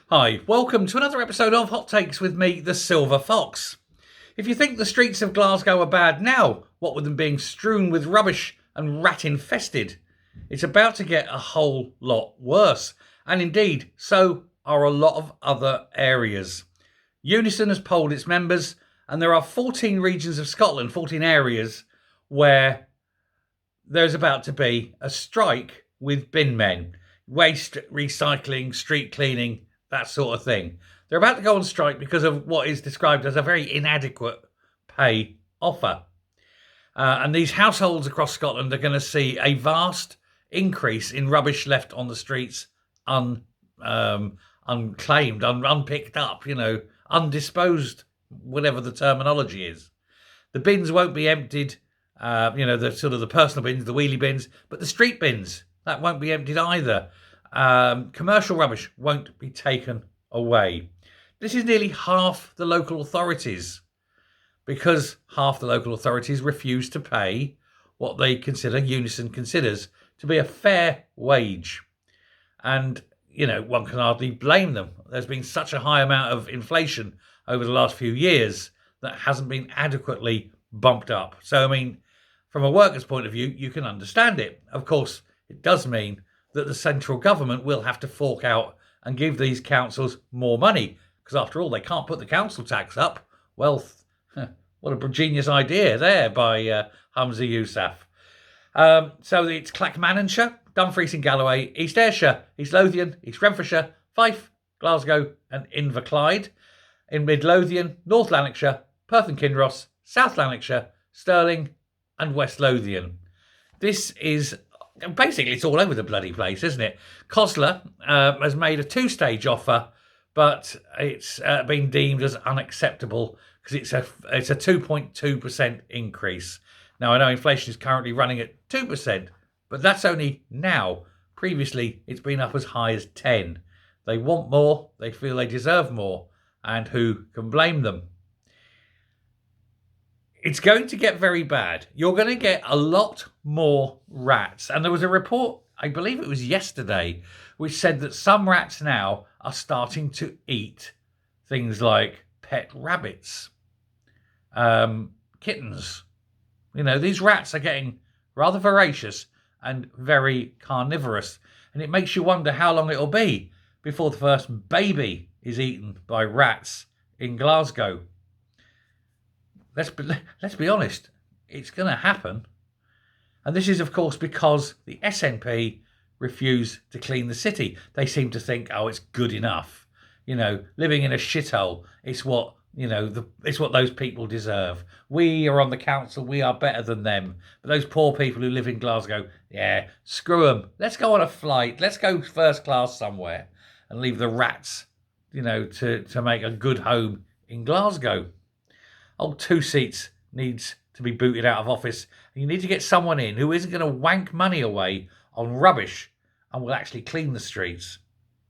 Hi, welcome to another episode of Hot Takes with me, the Silver Fox. If you think the streets of Glasgow are bad now, what with them being strewn with rubbish and rat infested, it's about to get a whole lot worse. And indeed, so are a lot of other areas. Unison has polled its members, and there are 14 regions of Scotland, 14 areas, where there's about to be a strike with bin men. Waste, recycling, street cleaning, that sort of thing. They're about to go on strike because of what is described as a very inadequate pay offer. And these households across Scotland are going to see a vast increase in rubbish left on the streets unclaimed, unpicked up, undisposed, whatever the terminology is. The bins won't be emptied, the personal bins, the wheelie bins, but the street bins, that won't be emptied either. Commercial rubbish won't be taken away. This is nearly half the local authorities, because half the local authorities refuse to pay what they consider, Unison considers, to be a fair wage. And, one can hardly blame them. There's been such a high amount of inflation over the last few years that hasn't been adequately bumped up. So, from a worker's point of view, you can understand it. Of course, it does mean that the central government will have to fork out and give these councils more money, because after all, they can't put the council tax up. Well, what a genius idea there by Humza Yousaf. So it's Clackmannanshire, Dumfries and Galloway, East Ayrshire, East Lothian, East Renfrewshire, Fife, Glasgow and Inverclyde. In Mid Lothian, North Lanarkshire, Perth and Kinross, South Lanarkshire, Stirling and West Lothian. This is basically, it's all over the bloody place, isn't it? COSLA has made a two-stage offer, but it's been deemed as unacceptable because it's a 2.2% increase. Now, I know inflation is currently running at 2%, but that's only now. Previously, it's been up as high as 10. They want more, they feel they deserve more, and who can blame them? It's going to get very bad. You're going to get a lot more rats. And there was a report, I believe it was yesterday, which said that some rats now are starting to eat things like pet rabbits, kittens. These rats are getting rather voracious and very carnivorous. And it makes you wonder how long it'll be before the first baby is eaten by rats in Glasgow. Let's be honest, it's going to happen. And this is, of course, because the SNP refuse to clean the city. They seem to think, it's good enough. Living in a shithole, it's what, it's what those people deserve. We are on the council, we are better than them. But those poor people who live in Glasgow, screw them. Let's go on a flight. Let's go first class somewhere and leave the rats, to make a good home in Glasgow. Old Two Seats needs to be booted out of office. And you need to get someone in who isn't going to wank money away on rubbish and will actually clean the streets.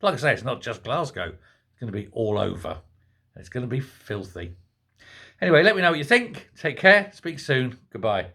Like I say, it's not just Glasgow. It's going to be all over. It's going to be filthy. Anyway, let me know what you think. Take care. Speak soon. Goodbye.